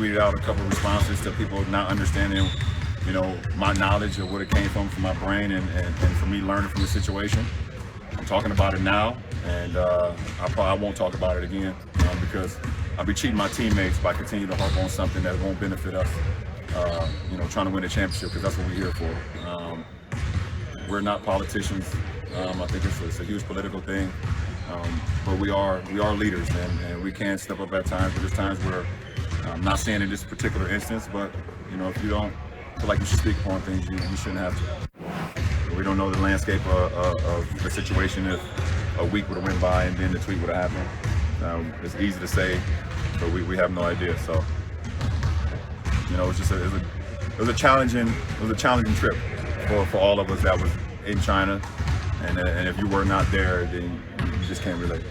tweeted out a couple of responses to people not understanding, you know, my knowledge of what it came from my brain and for me learning from the situation. I'm talking about it now, and I won't talk about it again because I'll be cheating my teammates by continuing to harp on something that won't benefit us, you know, trying to win a championship, because that's what we're here for. We're not politicians. I think it's a huge political thing, but we are leaders, and we can step up at times. But there's times where I'm not saying in this particular instance, but you know, if you don't feel like you should speak upon things, you shouldn't have to. We don't know the landscape of the situation. If a week would have went by and then the tweet would have happened, it's easy to say, but we have no idea. So you know, it was a challenging trip for all of us that was in China, and if you were not there, then you just can't relate.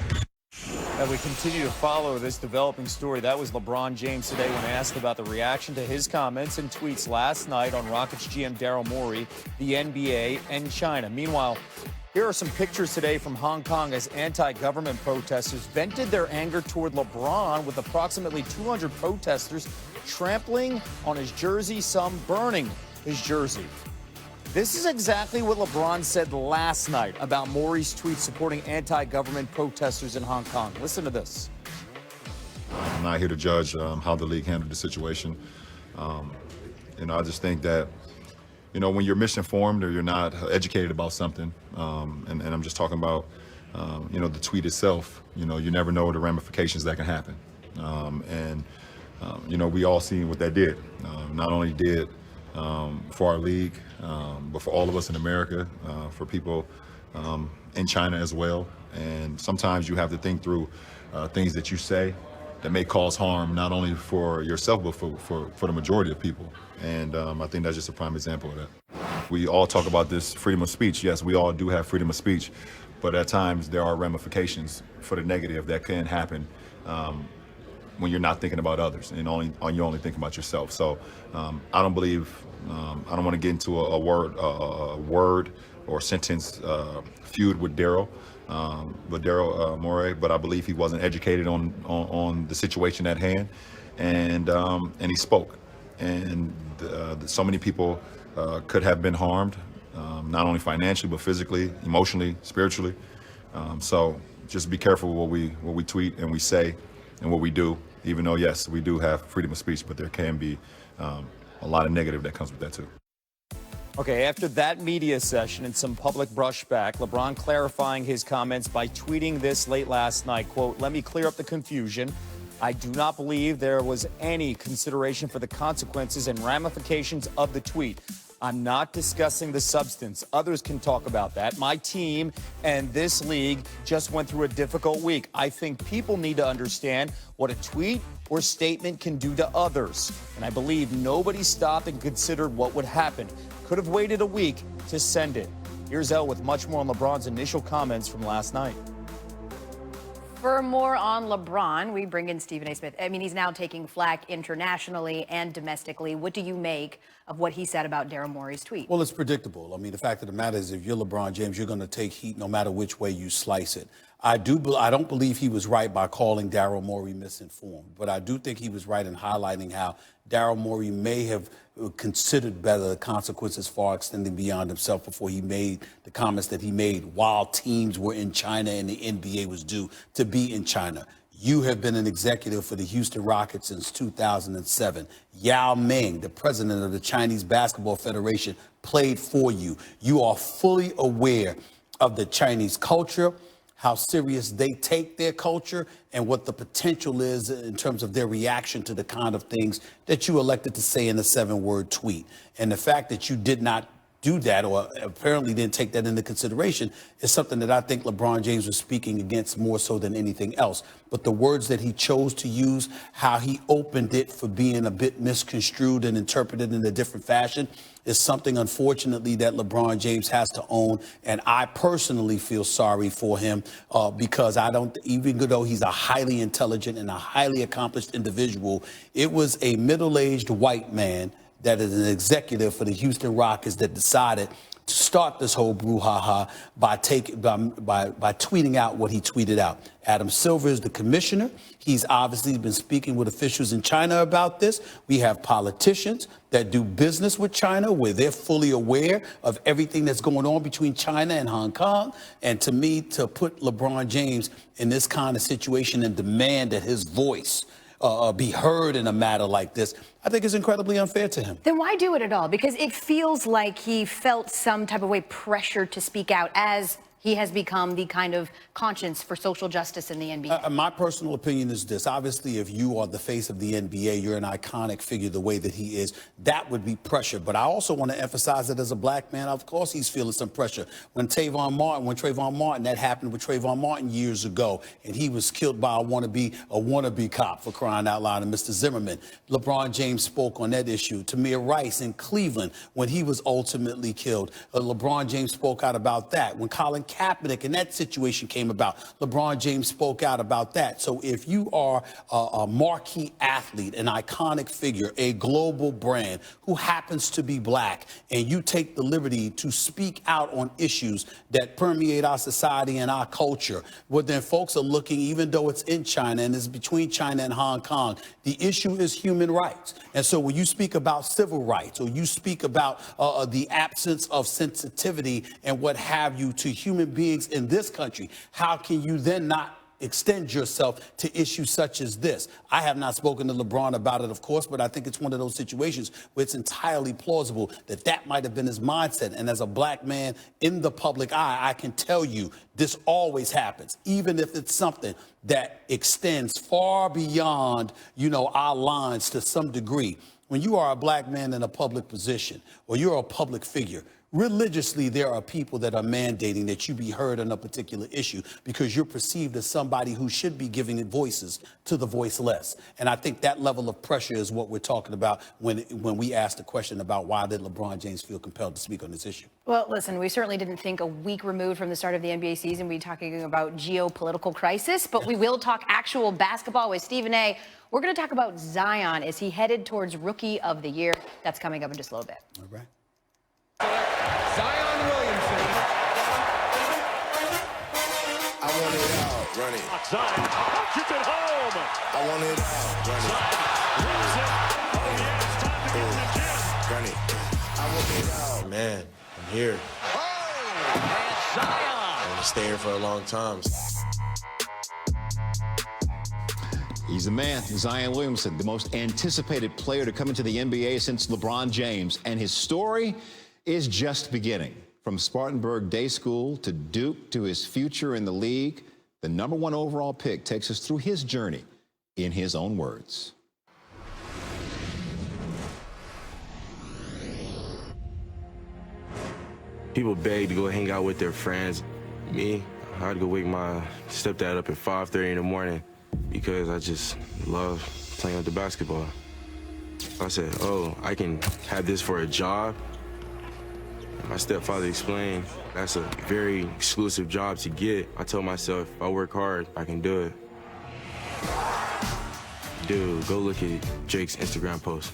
And we continue to follow this developing story. That was LeBron James today when asked about the reaction to his comments and tweets last night on Rockets GM Daryl Morey, the NBA, and China. Meanwhile, here are some pictures today from Hong Kong as anti-government protesters vented their anger toward LeBron, with approximately 200 protesters trampling on his jersey, some burning his jersey. This is exactly what LeBron said last night about Morey's tweet supporting anti-government protesters in Hong Kong. Listen to this. I'm not here to judge how the league handled the situation. You know, I just think that, you know, when you're misinformed or you're not educated about something, and I'm just talking about, you know, the tweet itself, you know, you never know the ramifications that can happen. You know, we all seen what that did. Not only did for our league, but for all of us in America, for people in China as well. And sometimes you have to think through things that you say that may cause harm, not only for yourself, but for the majority of people. And I think that's just a prime example of that. We all talk about this freedom of speech. Yes, we all do have freedom of speech, but at times there are ramifications for the negative that can happen when you're not thinking about others and you're only thinking about yourself. So I don't believe, I don't want to get into a word or sentence feud with Daryl Morey, but I believe he wasn't educated on the situation at hand, and he spoke, and so many people could have been harmed, not only financially but physically, emotionally, spiritually. So just be careful what we tweet and we say and what we do. Even though, yes, we do have freedom of speech, but there can be a lot of negative that comes with that too. Okay, after that media session and some public brushback, LeBron clarifying his comments by tweeting this late last night, quote, "Let me clear up the confusion. I do not believe there was any consideration for the consequences and ramifications of the tweet. I'm not discussing the substance. Others can talk about that. My team and this league just went through a difficult week. I think people need to understand what a tweet or statement can do to others. And I believe nobody stopped and considered what would happen. Could have waited a week to send it." Here's Elle with much more on LeBron's initial comments from last night. For more on LeBron, we bring in Stephen A. Smith. I mean, he's now taking flack internationally and domestically. What do you make of what he said about Daryl Morey's tweet? Well, it's predictable. I mean, the fact of the matter is, if you're LeBron James, you're going to take heat no matter which way you slice it. I don't believe he was right by calling Daryl Morey misinformed, but I do think he was right in highlighting how Daryl Morey may have considered better the consequences far extending beyond himself before he made the comments that he made while teams were in China and the NBA was due to be in China. You have been an executive for the Houston Rockets since 2007. Yao Ming, the president of the Chinese Basketball Federation, played for you. You are fully aware of the Chinese culture, how serious they take their culture, and what the potential is in terms of their reaction to the kind of things that you elected to say in a 7-word tweet. And the fact that you did not do that, or apparently didn't take that into consideration, is something that I think LeBron James was speaking against more so than anything else. But the words that he chose to use, how he opened it for being a bit misconstrued and interpreted in a different fashion, is something, unfortunately, that LeBron James has to own. And I personally feel sorry for him because even though he's a highly intelligent and a highly accomplished individual, it was a middle-aged white man that is an executive for the Houston Rockets that decided start this whole brouhaha by tweeting out what he tweeted out. Adam Silver is the commissioner. He's obviously been speaking with officials in China about this. We have politicians that do business with China where they're fully aware of everything that's going on between China and Hong Kong. And to me, to put LeBron James in this kind of situation and demand that his voice be heard in a matter like this, I think is incredibly unfair to him. Then why do it at all? Because it feels like he felt some type of way pressure to speak out as he has become the kind of conscience for social justice in the NBA. My personal opinion is this. Obviously, if you are the face of the NBA, you're an iconic figure the way that he is, that would be pressure. But I also want to emphasize that as a black man, of course, he's feeling some pressure. When Trayvon Martin, that happened with Trayvon Martin years ago, and he was killed by a wannabe cop, for crying out loud, and Mr. Zimmerman. LeBron James spoke on that issue. Tamir Rice in Cleveland, when he was ultimately killed, LeBron James spoke out about that. When Colin Kaepernick and that situation came about, LeBron James spoke out about that. So if you are a marquee athlete, an iconic figure, a global brand who happens to be black, and you take the liberty to speak out on issues that permeate our society and our culture, well, then folks are looking, even though it's in China and it's between China and Hong Kong, the issue is human rights. And so when you speak about civil rights, or you speak about the absence of sensitivity and what have you to human beings in this country, how can you then not extend yourself to issues such as this? I have not spoken to LeBron about it, of course, but I think it's one of those situations where it's entirely plausible that that might have been his mindset. And as a black man in the public eye, I can tell you this always happens, even if it's something that extends far beyond, our lines to some degree. When you are a black man in a public position, or you're a public figure, religiously, there are people that are mandating that you be heard on a particular issue because you're perceived as somebody who should be giving voices to the voiceless. And I think that level of pressure is what we're talking about when we ask the question about why did LeBron James feel compelled to speak on this issue. Well, listen, we certainly didn't think a week removed from the start of the NBA season we'd be talking about geopolitical crisis, but we will talk actual basketball with Stephen A. We're going to talk about Zion. Is he headed towards Rookie of the Year? That's coming up in just a little bit. All right. Zion Williamson. I want it out, run it. Zion punches it home. I want it out, run it. Rips it. Oh, yeah, it's time to get in the gym. Run it. I want it out. Man, I'm here. Oh, and Zion. I'm gonna stay here for a long time. He's the man, Zion Williamson, the most anticipated player to come into the NBA since LeBron James. And his story is just beginning. From Spartanburg Day School to Duke to his future in the league, the #1 overall pick takes us through his journey in his own words. People beg to go hang out with their friends. Me, I had to go wake my stepdad up at 5:30 in the morning because I just love playing with the basketball. I said, oh, I can have this for a job. My stepfather explained that's a very exclusive job to get. I told myself, if I work hard, I can do it. Dude, go look at Drake's Instagram post.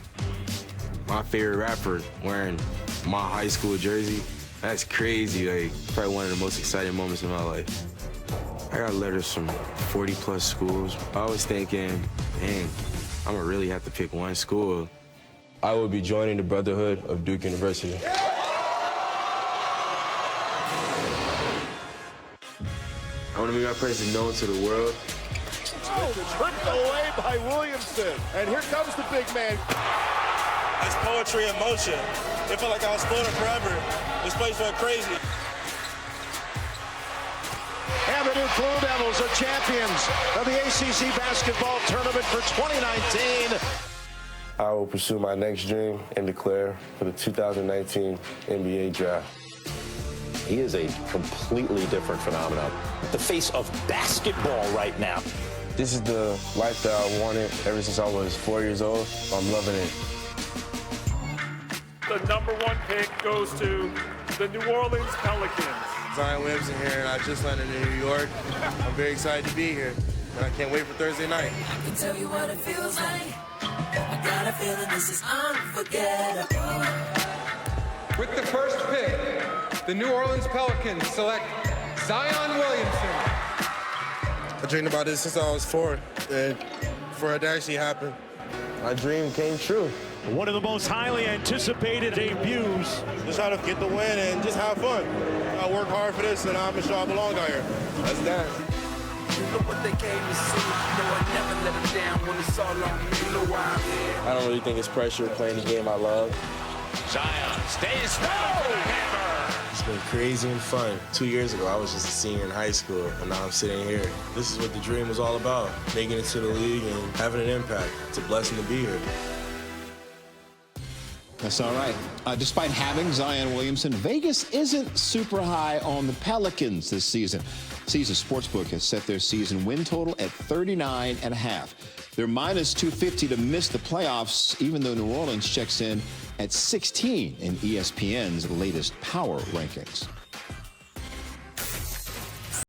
My favorite rapper wearing my high school jersey, that's crazy. Like, probably one of the most exciting moments in my life. I got letters from 40+ schools. I was thinking, dang, I'm gonna really have to pick one school. I will be joining the Brotherhood of Duke University. I want to make my presence known to the world. Oh, tripped away by Williamson. And here comes the big man. It's poetry in motion. It felt like I was floating forever. This place felt crazy. And the Duke Blue Devils are champions of the ACC basketball tournament for 2019. I will pursue my next dream and declare for the 2019 NBA draft. He is a completely different phenomenon. The face of basketball right now. This is the life that I wanted ever since I was 4 years old. I'm loving it. The #1 pick goes to the New Orleans Pelicans. Zion Williamson here, and I just landed in New York. I'm very excited to be here, and I can't wait for Thursday night. I can tell you what it feels like. I got a feeling this is unforgettable. With the first pick, the New Orleans Pelicans select Zion Williamson. I dreamed about this since I was 4, and for it to actually happen, my dream came true. One of the most highly anticipated debuts. Just try to get the win and just have fun. I work hard for this, and I'm sure I belong out here. That's that. You know what they came to see. No, I never let them down when it's all on me. You know why I'm here. I don't really think it's pressure playing the game I love. Zion stays down for the hammer. It's been crazy and fun. 2 years ago, I was just a senior in high school, and now I'm sitting here. This is what the dream was all about, making it to the league and having an impact. It's a blessing to be here. That's all right. Despite having Zion Williamson, Vegas isn't super high on the Pelicans this season. Caesars Sportsbook has set their season win total at 39.5. They're minus 250 to miss the playoffs, even though New Orleans checks in at 16 in ESPN's latest power rankings.